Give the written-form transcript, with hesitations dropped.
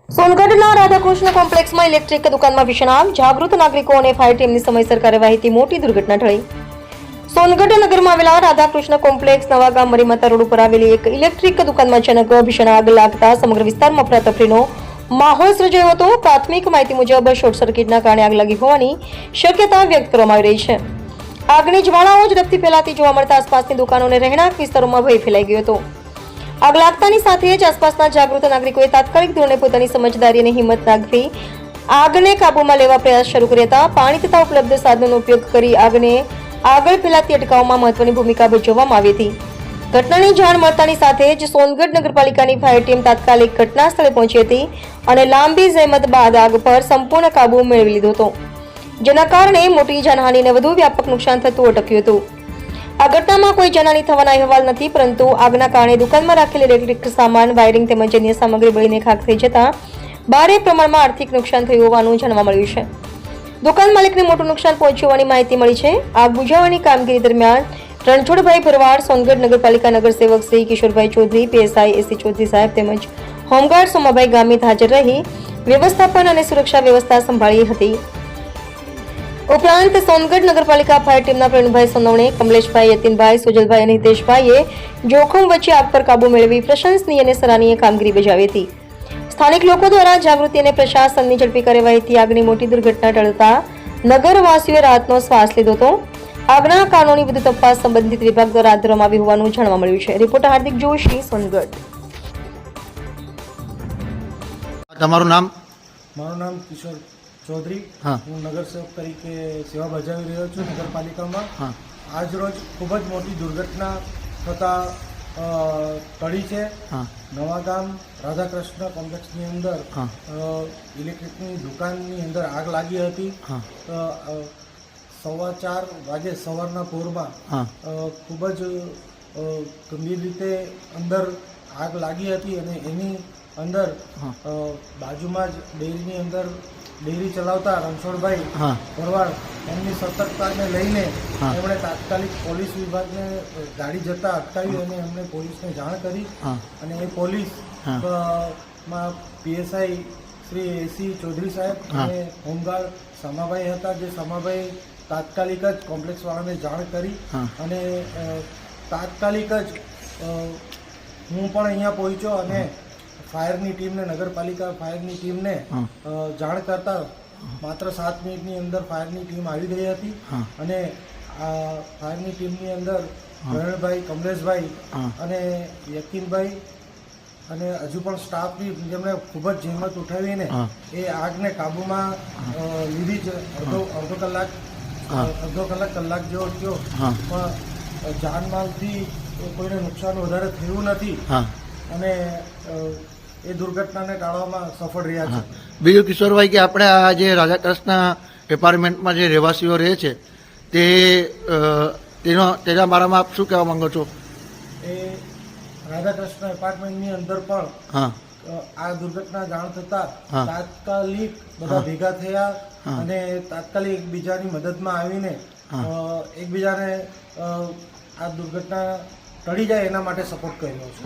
સોનગઢના Radhakrishna કોમ્પ્લેક્સમાં electric દુકાનમાં ભીષણ આગ, જાગૃત નાગરિકો અને ફાયર ટીમની સમયસર કાર્યવાહીથી મોટી દુર્ઘટના ટળી. સોનગઢ નગરમાં આવેલા રાધાકૃષ્ણ કોમ્પ્લેક્સ નવાગામ મરીમાતા રોડ ઉપર આવેલી એક ઇલેક્ટ્રિક દુકાનમાં અચાનક ભીષણ આગ લાગતા સમગ્ર વિસ્તારમાં અફરાતફરીનો માહોલ સર્જાયો હતો. પ્રાથમિક માહિતી મુજબ શોર્ટ સર્કિટના કારણે આગ લાગી હોવાની શક્યતા વ્યક્ત કરવામાં આવી રહી છે. આગની જ્વાળાઓ ઝડપથી ફેલાતી જોવા મળતા આસપાસની દુકાનો અને રહેણાંક વિસ્તારોમાં ભય ફેલાઈ ગયો હતો. આગ લાગતાની સાથે જ આસપાસના જાગૃત નાગરિકોએ તાત્કાલિક ધોરણે પોતાની સમજદારી અને હિંમત દાખવી આગને કાબૂમાં લેવા પ્રયાસ શરૂ કર્યા હતા. પાણી તથા ઉપલબ્ધ સાધનોનો ઉપયોગ કરી આગને આગળ ફેલાતી અટકાવવામાં મહત્વની ભૂમિકા ભજવવામાં આવી હતી. ઘટનાની જાણ મળતાની સાથે જ સોનગઢ નગરપાલિકાની ફાયર ટીમ તાત્કાલિક ઘટના સ્થળે પહોંચી હતી અને લાંબી જહેમત બાદ આગ પર સંપૂર્ણ કાબુ મેળવી લીધો હતો, જેના કારણે મોટી જાનહાનિ અને વધુ વ્યાપક નુકસાન થતું અટક્યું હતું. આ ઘટનામાં કોઈ જાનહાનિ થવાના અહેવાલ નથી, પરંતુ આગના કારણે દુકાનમાં રાખેલ ઇલેક્ટ્રિક સામાન, વાયરિંગ તેમજ અન્ય સામગ્રી બળીને ખાખ થઈ જતા ભારે પ્રમાણમાં આર્થિક નુકસાન થયું હોવાનું જાણવા મળ્યું છે. દુકાન માલિકને મોટું નુકસાન પહોંચ્યું હોવાની માહિતી મળી છે. આગ બુઝાવવાની કામગીરી દરમિયાન રણછોડભાઈ ભરવાડ, સોનગઢ નગરપાલિકા નગરસેવક શ્રી કિશોરભાઈ ચૌધરી, પીએસઆઈ એસી ચૌધરી સાહેબ તેમજ હોમગાર્ડ સોમાભાઈ ગામિત હાજર રહી વ્યવસ્થાપન અને સુરક્ષા વ્યવસ્થા સંભાળી હતી. ઉપરાંત સોનગઢ નગરપાલિકા ફાયર ટીમના પ્રવીણભાઈ સોનવણે, કમલેશભાઈ, યતીનભાઈ, સુજલભાઈ અને હિતેશભાઈએ જોખમ વચ્ચે આગ પર કાબુ મેળવી પ્રશંસનીય અને સરાહનીય કામગીરી બજાવી હતી. સ્થાનિક લોકો દ્વારા જાગૃતિ અને પ્રશાસનની ઝડપી કાર્યવાહીથી આગની મોટી દુર્ઘટના ટળતા નગરવાસીઓએ રાહતનો શ્વાસ લીધો હતો. આગના કારણોની વધુ તપાસ સંબંધિત વિભાગ દ્વારા હાથ ધરવામાં આવી હોવાનું જાણવા મળ્યું છે. રિપોર્ટર હાર્દિક જોશી, સોનગઢ. તમારું નામ? મારું નામ કિશોર ચૌધરી. હા. હું નગરસેવક તરીકે સેવા બજાવી રહ્યો છું નગરપાલિકામાં. હા. આજ રોજ ખૂબ જ મોટી દુર્ઘટના થતાં ટળી છે. હા. નવાગામ રાધાકૃષ્ણ કોમ્પ્લેક્સની અંદર હા. ઇલેક્ટ્રિકની દુકાનની અંદર આગ લાગી હતી. હા. 4:15 વાગે સવારના પોરમાં હા. ખૂબ જ ગંભીર રીતે અંદર આગ લાગી હતી અને એની અંદર બાજુમાં જ ડેરીની અંદર ડેરી ચલાવતા રણછોડભાઈ હા. ભરવાડ એમની સતર્કતાને લઈને હા. એમણે તાત્કાલિક પોલીસ વિભાગને ગાડી જતા અટકાવી અને એમણે પોલીસને જાણ કરી હા. અને એ પોલીસ હા. માં પીએસઆઈ શ્રી એસી ચૌધરી સાહેબ હા. અને હોમગાર્ડ સમાભાઈ હતા, જે સમાભાઈ તાત્કાલિક જ કોમ્પ્લેક્સવાળાને જાણ કરી હા. અને તાત્કાલિક જ હું પણ અહીંયા પહોંચ્યો અને ફાયરની ટીમને, નગરપાલિકા ફાયરની ટીમને જાણ કરતા માત્ર 7 મિનિટની અંદર ફાયરની ટીમ આવી ગઈ હતી. અને આ ફાયરની ટીમની અંદર પ્રવીણભાઈ, કમલેશભાઈ અને યકીનભાઈ અને હજુ પણ સ્ટાફની જેમણે ખૂબ જ જહેમત ઉઠાવીને એ આગને કાબૂમાં લીધી છે. અડધો કલાક જેવો થયો, પણ જાનમાલથી કોઈને નુકસાન વધારે થયું નથી અને એ દુર્ઘટનાને ટાળવામાં સફળ રહ્યા છે. બીજું કિશોરભાઈ કે આપણે આ જે રાધાકૃષ્ણ એપાર્ટમેન્ટમાં જે રહેવાસીઓ રહે છે તેના બારામાં આપ શું કહેવા માંગો છો? એ રાધાકૃષ્ણ એપાર્ટમેન્ટની અંદર પણ આ દુર્ઘટના જાણ થતા તાત્કાલિક બધા ભેગા થયા અને તાત્કાલિક એકબીજાની મદદમાં આવીને એકબીજાને આ દુર્ઘટના ટળી જાય એના માટે સપોર્ટ કર્યો છે.